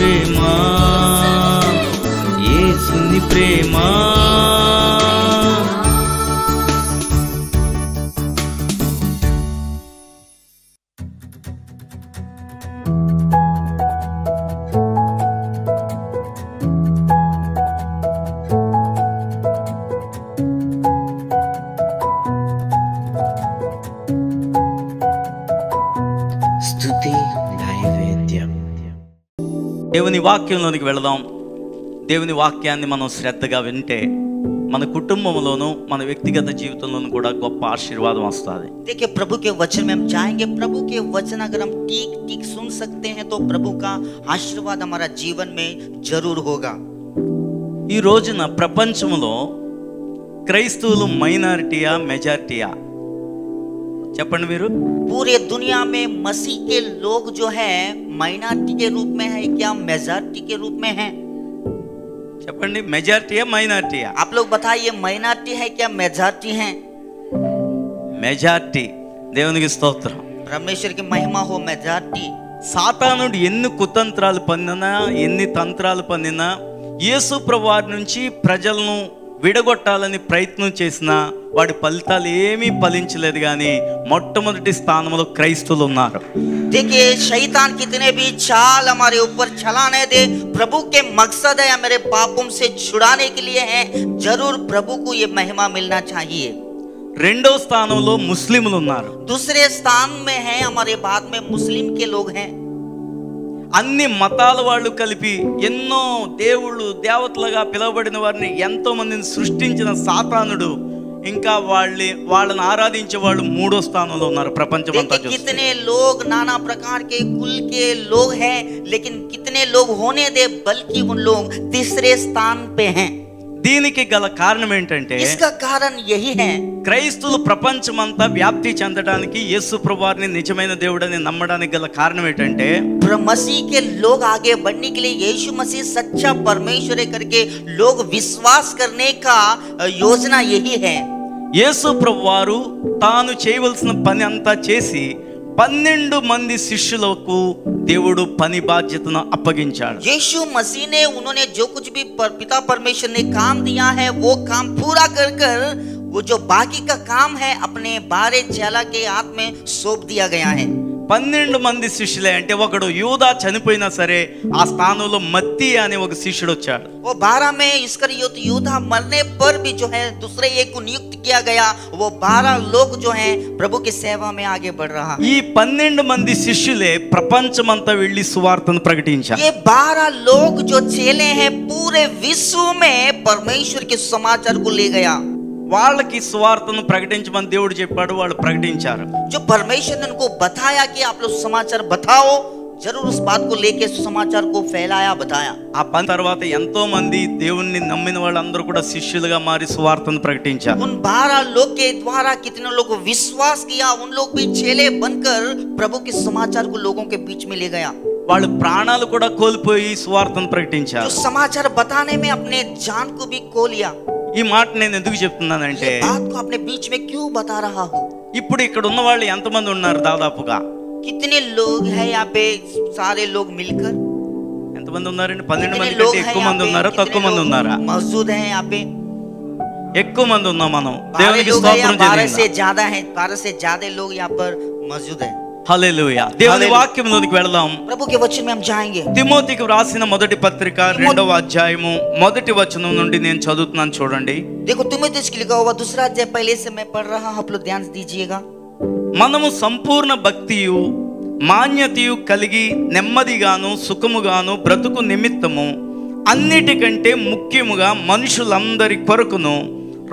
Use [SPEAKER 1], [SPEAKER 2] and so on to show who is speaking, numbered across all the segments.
[SPEAKER 1] ప్రేమ యేసుని ప్రేమ దేవుని వాక్యంలోనికి వెళదాం. దేవుని వాక్యాన్ని మనం శ్రద్ధగా వింటే మన కుటుంబంలోనూ మన వ్యక్తిగత జీవితంలోనూ కూడా గొప్ప ఆశీర్వాదం వస్తుంది.
[SPEAKER 2] देखिए प्रभु के वचन में हम जाएंगे. प्रभु के वचन अगर हम ठीक ठीक सुन सकते हैं तो प्रभु का आशीर्वाद हमारा जीवन में जरूर होगा.
[SPEAKER 1] ఈ రోజున ప్రపంచంలో క్రైస్తవులు మైనారిటీయా మెజారిటీయా చెప్పండి మీరు?
[SPEAKER 2] पूरे दुनिया में मसीह के लोग जो है माइनॉरिटी के रूप में है क्या मेजॉरिटी के रूप में है?
[SPEAKER 1] చెప్పండి, మెజారిటీయా మైనారిటీయా?
[SPEAKER 2] आप लोग बताइए, माइनॉरिटी है क्या मेजॉरिटी है?
[SPEAKER 1] మెజారిటీ. దేవునికి స్తోత్రం.
[SPEAKER 2] परमेश्वर की महिमा हो. मेजॉरिटी.
[SPEAKER 1] సాతానుడు ఎన్ని కుతంత్రాలు పన్నినా ఎన్ని తంత్రాలు పన్నినా యేసు ప్రభువారి నుంచి ప్రజలను విడగొట్టాలని ప్రయత్నం చేసినా వాడి ఫలితాలు ఏమీ ఫలించలేదు. కానీ మొట్టమొదటి స్థానంలో క్రైస్తవులు ఉన్నారు.
[SPEAKER 2] देखिए शैतान कितने भी चाल हमारे ऊपर चलाने दे, प्रभु के मकसद है मेरे पापों से छुड़ाने के लिए है. जरूर प्रभु को ये महिमा मिलना चाहिए.
[SPEAKER 1] రెండో స్థానంలో ముస్లింలు ఉన్నారు.
[SPEAKER 2] दूसरे स्थान में है हमारे बाद में मुस्लिम के लोग हैं.
[SPEAKER 1] అన్ని మతాల వాళ్ళు కలిపి ఎన్నో దేవుళ్ళు దేవతలుగా పిలువబడిన వారిని ఎంతో మందిని సృష్టించిన సాతానుడు ఇంకా వాళ్ళని ఆరాధించే వాళ్ళు మూడో స్థానంలో ఉన్నారు. ప్రపంచమంతా
[SPEAKER 2] कितने लोग नाना प्रकार के कुल के लोग हैं, लेकिन कितने लोग होने दे बल्कि उन लोग तीसरे स्थान पे हैं.
[SPEAKER 1] దీనికి గల కారణం ఏంటంటే
[SPEAKER 2] इसका कारण यही है,
[SPEAKER 1] క్రైస్తవులు ప్రపంచమంతా వ్యాప్తి చెందడానికి యేసు ప్రభువారిని నిజమైన దేవుడని నమ్మడానికి గల కారణం ఏంటంటే
[SPEAKER 2] मसीह के लोग आगे बढ़ने के लिए यीशु मसीह सच्चा परमेश्वर है करके लोग विश्वास करने का योजना यही है.
[SPEAKER 1] యేసు ప్రభువారు తాను చేయవలసిన పని అంతా చేసి 12 మంది శిష్యులకు దేవుడు పని బాధ్యతను అప్పగించాడు.
[SPEAKER 2] यीशु मसीह ने उन्होंने जो कुछ भी पिता परमेश्वर ने काम दिया है वो काम पूरा कर वो जो बाकी का काम है अपने 12 चेला के हाथ में सौंप दिया गया है.
[SPEAKER 1] 12 మంది శిష్యులే అంటే ఒకడు యూదా చనిపోయినా సరే ఆ స్థానంలో మత్తి అనే ఒక శిష్యుడు వచ్చాడు.
[SPEAKER 2] वो 12 में इस्करियोत यूदा मरने पर भी जो है दूसरे एक को नियुक्त किया गया. वो 12 लोग जो हैं प्रभु की सेवा में आगे बढ़ रहा है.
[SPEAKER 1] ఈ 12 మంది శిష్యులే ప్రపంచమంతా వెళ్ళి సువార్తను ప్రకటించారు.
[SPEAKER 2] ये 12 लोग जो चेले हैं पूरे विश्व में परमेश्वर के समाचार को ले गया.
[SPEAKER 1] వాళ్ళకి సువార్తను ప్రకటించమని దేవుడు చెప్పాడు. వాళ్ళు ప్రకటించారు.
[SPEAKER 2] जो परमेश्वर ने उनको बताया कि आप लोग समाचार बताओ, जरूर उस बात को लेके समाचार को फैलाया, बताया.
[SPEAKER 1] ఆ పని తర్వాత ఎంతో మంది దేవుణ్ణి నమ్మిన వాళ్ళందరూ కూడా శిష్యులుగా మారి సువార్తను ప్రకటించారు.
[SPEAKER 2] उन 12 लोग के द्वारा कितने लोग विश्वास किया, उन लोग भी चेले बनकर प्रभु के समाचार को लोगों के बीच में ले गया.
[SPEAKER 1] వాళ్ళు ప్రాణాలు కూడా కోల్పోయి సువార్తను ప్రకటించారు.
[SPEAKER 2] जो समाचार बताने में अपने जान को भी खो लिया.
[SPEAKER 1] ఈ మాట నేను ఎందుకు చెప్తున్నానంటే
[SPEAKER 2] बात को अपने बीच में क्यों बता रहा हूँ?
[SPEAKER 1] ఇప్పుడు ఇక్కడ ఉన్న వాళ్ళు ఎంతమంది ఉన్నారు? దాదాపుగా
[SPEAKER 2] कितने लोग हैं यहाँ पे सारे लोग मिलकर?
[SPEAKER 1] ఎంతమంది ఉన్నారండి? 12 మంది కంటే ఎక్కువ మంది ఉన్నారా? తక్కువ మంది ఉన్నారా?
[SPEAKER 2] मौजूद हैं यहाँ पे.
[SPEAKER 1] ఎక్కువ మంది ఉన్నాం మనం. దేవునికి స్తోత్రం చేద్దాం.
[SPEAKER 2] 12 से ज्यादा हैं, 12 से ज्यादा लोग यहाँ पर मौजूद हैं.
[SPEAKER 1] హల్లెలూయా. దేవుని వాక్యంలోకి వెళదాం.
[SPEAKER 2] प्रभु के वचन में हम जाएंगे.
[SPEAKER 1] తిమోతికి వ్రాసిన మొదటి పత్రిక 2వ అధ్యాయము మొదటి వచనం నుండి నేను చదువుతున్నాను, చూడండి.
[SPEAKER 2] देखो तिमोथेयुस के लिखा हुआ 2रा अध्याय पहले से मैं पढ़ रहा हूं, आप लोग ध्यान दीजिएगा.
[SPEAKER 1] మనము సంపూర్ణ భక్తియు మాన్యతయు కలిగి నెమ్మదిగాను సుఖముగాను బ్రతుకు నిమిత్తము అన్నిటికంటే ముఖ్యముగా మనుషులందరి కొరకును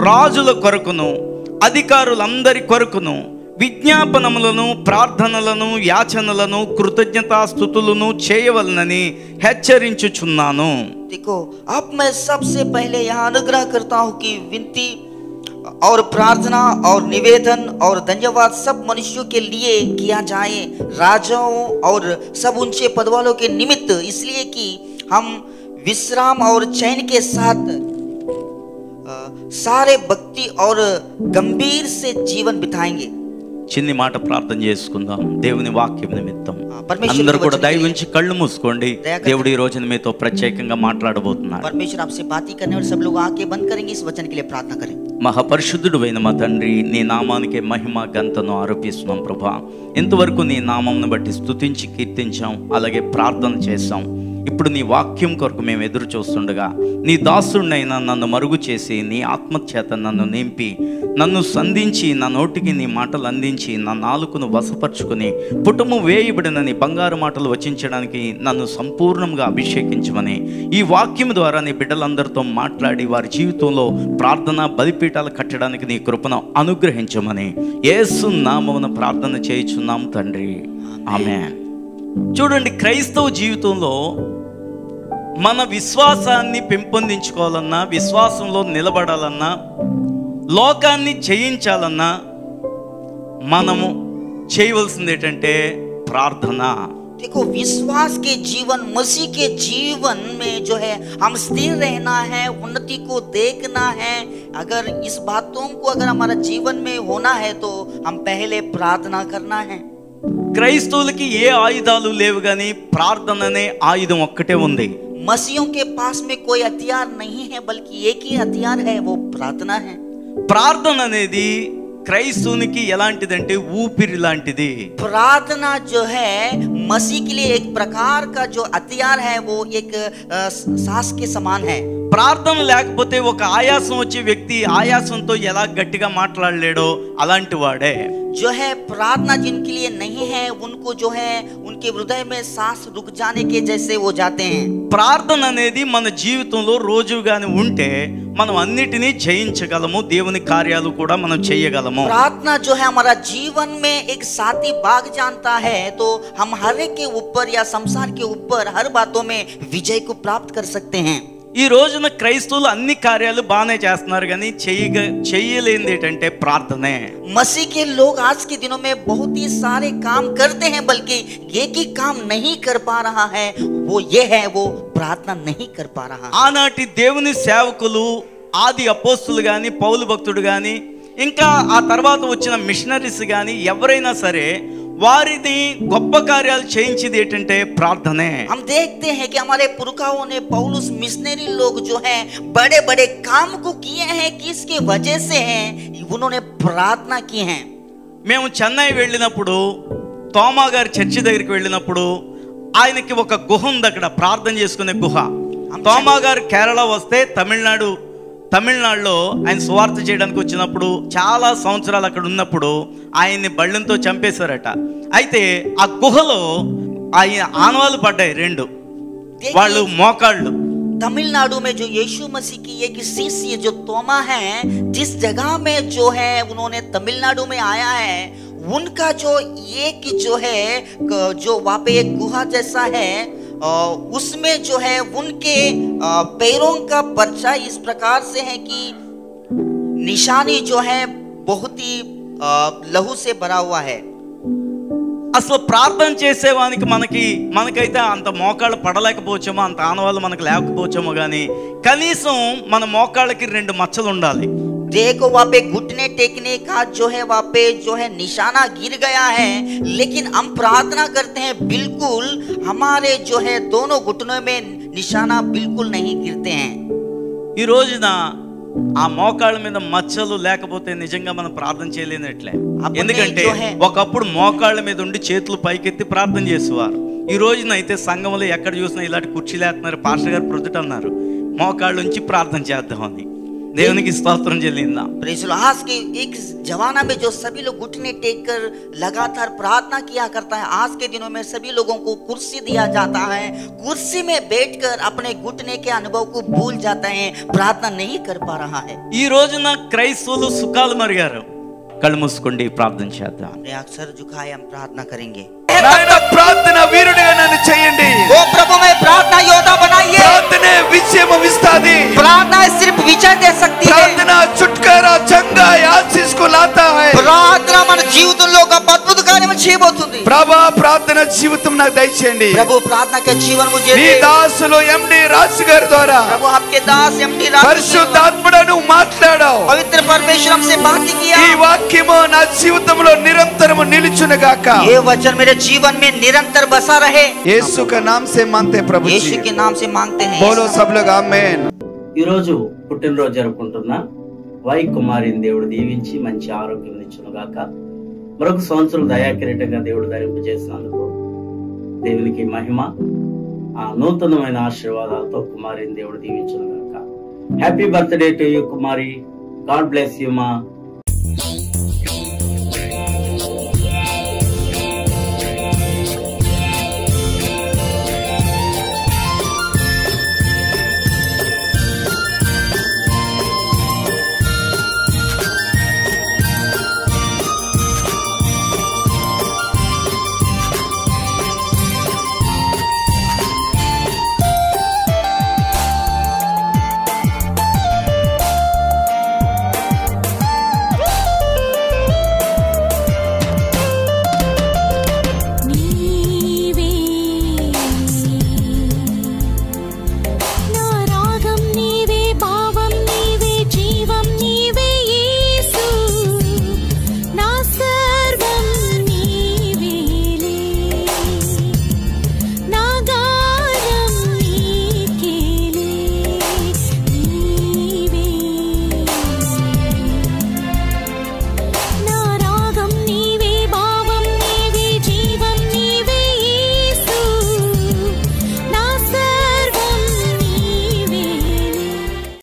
[SPEAKER 1] రాజుల కొరకును అధికారులందరి కొరకును విజ్ఞాపనములను ప్రార్థనలను యాచనలను కృతజ్ఞతాస్తుతులను చేయవలనని హెచ్చరించుచున్నాను.
[SPEAKER 2] देखो अब मैं सबसे पहले यहाँ अनुग्रह करता हूँ कि विनती और प्रार्थना और निवेदन और धन्यवाद सब मनुष्यों के लिए किया जाए, राजाओं और सब ऊंचे पद वालों के निमित्त, इसलिए कि हम विश्राम और चैन के साथ सारे भक्ति और गंभीर से जीवन बिताएंगे.
[SPEAKER 1] చిన్ని మాట ప్రార్థన చేసుకుందాం దేవుని వాక్యం నిమిత్తం.
[SPEAKER 2] परमेश्वर
[SPEAKER 1] అందరూ
[SPEAKER 2] के
[SPEAKER 1] కూడా
[SPEAKER 2] वचन के लिए
[SPEAKER 1] దయవుంచి కళ్ళు మూసుకోండి.
[SPEAKER 2] దయచేసి
[SPEAKER 1] దేవుడు ఈ రోజున మీతో ప్రత్యేకంగా మాట్లాడబోతున్నాడు.
[SPEAKER 2] परमेश्वर आपसे बात ही करने वाले सब लोग आंखें बंद करेंगे, इस वचन के लिए प्रार्थना करें।
[SPEAKER 1] మహాపరిశుద్ధుడు అయిన మా తండ్రి, నీ నామానికే మహిమ ఘనతను ఆరోపిస్తున్నాం ప్రభా. ఇంతవరకు నీ నామంను బట్టి స్తుతించి కీర్తించాం, అలాగే ప్రార్థన చేశాం. ఇప్పుడు నీ వాక్యం కొరకు మేము ఎదురు చూస్తుండగా నీ దాసుడినైనా నన్ను మరుగు చేసి నీ ఆత్మచేత నన్ను నింపి నన్ను సంధించి నా నోటికి నీ మాటలు అందించి నా నాలుకను వశపరుచుకుని పుటము వేయబడిన నీ బంగారు మాటలు వచించడానికి నన్ను సంపూర్ణంగా అభిషేకించమని, ఈ వాక్యం ద్వారా నీ బిడ్డలందరితో మాట్లాడి వారి జీవితంలో ప్రార్థన బలిపీఠాలు కట్టడానికి నీ కృపను అనుగ్రహించమని యేసు నామమున ప్రార్థన చేయుచున్నాం తండ్రి, ఆమేన్. చూడండి, క్రైస్తవ జీవితంలో మన విశ్వాసాన్ని పెంపొందించుకోవాలన్నా, విశ్వాసంలో నిలబడాలన్నా, లోకాన్ని జయించాలన్నా మనము చేయవలసింది ఏంటంటే ప్రార్థన.
[SPEAKER 2] देखो, विश्वास के जीवन, मसीह के जीवन में जो है हम स्थिर रहना है, उन्नति को देखना है। अगर इस बातों को अगर हमारा जीवन में होना है तो हम पहले प्रार्थना करना है।
[SPEAKER 1] క్రైస్తవులకి ఏ ఆయుధాలు లేవు కానీ ప్రార్థన అనే ఆయుధం ఒక్కటే ఉంది.
[SPEAKER 2] मसीहों के पास में कोई हथियार नहीं है, बल्कि एक ही हथियार है, वो प्रार्थना है।
[SPEAKER 1] ప్రార్థన అనేది క్రైస్తవునికి ఎలాంటిదంటే ఊపిరి లాంటిది.
[SPEAKER 2] प्रार्थना जो है मसीह के लिए एक प्रकार का जो हथियार है, वो एक सांस के समान है।
[SPEAKER 1] ప్రార్థన లేకపోతే ఒక ఆయాసం వచ్చే వ్యక్తి ఆయాసంతో ఎలా గట్టిగా మాట్లాడలేడో అలాంటి వాడే.
[SPEAKER 2] जो है प्रार्थना जिनके लिए नहीं है, उनको जो है उनके हृदय में सांस रुक जाने के जैसे वो जाते हैं।
[SPEAKER 1] ప్రార్థన అనేది మన జీవితంలో రోజుగానే ఉంటే మనం అన్నిటినీ జయించగలము, దేవుని కార్యాలు కూడా మనం చేయగలము.
[SPEAKER 2] प्रार्थना जो है हमारा जीवन में एक साथी भाग जानता है, तो हम हर एक के ऊपर या संसार के ऊपर हर बातों में विजय को प्राप्त कर सकते हैं।
[SPEAKER 1] ఈ రోజున క్రైస్తవులు అన్ని కార్యాలు బాగానే చేస్తున్నారు కానీ చేయలేనిది ఏంటంటే ప్రార్థనే.
[SPEAKER 2] मसीह के लोग आज के दिनों में बहुत ही सारे काम करते हैं, बल्कि एक ही काम नहीं कर पा रहा है, वो ये है, वो प्रार्थना नहीं कर पा रहा।
[SPEAKER 1] ఆనాటి దేవుని సేవకులు, ఆది అపోస్తులు కానీ, పౌలు భక్తుడు కానీ, ఇంకా ఆ తర్వాత వచ్చిన మిషనరీస్ కానీ ఎవరైనా సరే వారిని గొప్ప కార్యాలు చేయించేది ఏంటంటే ప్రార్థనే.
[SPEAKER 2] हम देखते हैं कि हमारे पुरखाओं ने, पौलुस, मिशनरी लोग जो हैं बड़े बड़े काम को किए हैं, किसके वजह से हैं? उन्होंने प्रार्थना की है।
[SPEAKER 1] మేము చెన్నై వెళ్ళినప్పుడు, తోమా గారి చర్చి దగ్గరికి వెళ్ళినప్పుడు ఆయనకి ఒక గుహ ఉంది, అక్కడ ప్రార్థన చేసుకునే గుహ. తోమా గారు కేరళ వస్తే తమిళనాడులో ఆయన సువార్త చేయడానికి వచ్చినప్పుడు చాలా సంవత్సరాలు అక్కడ ఉన్నప్పుడు ఆయన్ని బళ్ళంతో చంపేశారట. అయితే ఆ గుహలో ఆయన ఆనవాళ్ళు పడ్డాయి, 2 వాళ్ళు మోకాళ్ళు.
[SPEAKER 2] तमिलनाडु में जो यीशु मसीह की एक शिष्य जो तोमा है, जिस जगह में जो है उन्होंने तमिलनाडु में आया है, उनका जो एक जो है जो वहाँ पे एक गुहा जैसा है, उसमें जो है उनके पैरों का पर्चा इस प्रकार से है कि निशानी जो है बहुत ही लहू से भरा हुआ है।
[SPEAKER 1] అసలు ప్రార్థన చేసేవానికి మనకైతే అంత మోకాళ్ళు పడలేకపోవచ్చేమో, అంత ఆనవాళ్ళు మనకు లేకపోవచ్చేమో, కానీ కనీసం మన మోకాళ్ళకి 2 మచ్చలు ఉండాలి.
[SPEAKER 2] देखो, वहाँ पे घुटने टेकने का जो है वहाँ पे जो है निशाना गिर गया है, लेकिन हम प्रार्थना करते हैं बिल्कुल हमारे जो है दोनों घुटनों में निशाना बिल्कुल नहीं गिरते हैं।
[SPEAKER 1] ఈ రోజున ఆ మోకాళ్ళ మీద మచ్చలు లేకపోతే నిజంగా మనం ప్రార్థన చేయలేనట్లే. ఎందుకంటే ఒకప్పుడు మోకాళ్ళ మీద ఉండి చేతులు పైకెత్తి ప్రార్థన చేసేవారు. ఈ రోజున అయితే సంఘంలో ఎక్కడ చూసినా ఇలాంటి కుర్చీలు వేస్తున్నారు. పాస్టర్ గారు ప్రొద్దుట అన్నారు, మోకాళ్ళ నుంచి ప్రార్థన చేద్దామని. దేవునికి స్తోత్రం చెల్లిందాం.
[SPEAKER 2] आज के एक जमाना में जो सभी लोग घुटने टेक कर लगातार प्रार्थना किया करता है, आज के दिनों में सभी लोगों को कुर्सी दिया जाता है, कुर्सी में बैठकर अपने घुटने के अनुभव को भूल जाता है, प्रार्थना नहीं कर पा रहा है।
[SPEAKER 1] ఈ రోజున క్రైస్తవులు సుఖాలు మరిగారు. కళ్ళు మూసుకోండి, ప్రార్థన చేద్దాం.
[SPEAKER 2] सर झुकाए, हम प्रार्थना करेंगे।
[SPEAKER 3] ప్రార్థన వీరుడిగా నన్ను చేయండి.
[SPEAKER 2] ओ प्रभु, मैं प्रार्थना योद्धा बनाइए।
[SPEAKER 3] ప్రార్థనే విజయం ఇస్తాది.
[SPEAKER 2] प्रार्थना सिर्फ विजय दे सकती है।
[SPEAKER 3] ప్రార్థన छुटकारा, चंगा, आशीष को लाता है.
[SPEAKER 2] प्रार्थना మన జీవితంలో ఒక అద్భుత కార్యం చేయబోతుంది.
[SPEAKER 3] ప్రభా ప్రార్థన జీవితం నాకు దయచేయండి.
[SPEAKER 2] प्रभु प्रार्थना के जीवन मुझे
[SPEAKER 3] నీ
[SPEAKER 2] दे.
[SPEAKER 3] దాసులు ఎండి రాజు గారి ద్వారా
[SPEAKER 2] प्रभु आपके दास एमडी राज
[SPEAKER 3] పరిశుద్ధాత్ముడను మాట్లాడావు.
[SPEAKER 2] पवित्र परमेश्वर हमसे बात किया.
[SPEAKER 3] ఈ వాక్యము నా జీవితంలో నిరంతరము నిలుచునుగాక.
[SPEAKER 2] ये वचन मेरे जीवन में निरंतर बसा रहे.
[SPEAKER 3] యేసు का नाम से मांगते प्रभु जी.
[SPEAKER 2] यीशु के नाम से मांगते हैं.
[SPEAKER 3] बोलो सब लोग आमीन.
[SPEAKER 4] ఈ రోజు పుట్టినరోజు జరుపుకుంటున్న వై కుమారిని దేవుడు దీవించి మంచి ఆరోగ్యం ఇచ్చునుగాక. మరొక సంవత్సరం దయాకిరీటంగా దేవుడు ధరింపజేసినందుకు దేవునికి మహిమ. ఆ నూతనమైన ఆశీర్వాదాలతో కుమారిని దేవుడు దీవించునుగాక. Happy birthday to you Kumari. God bless you మా.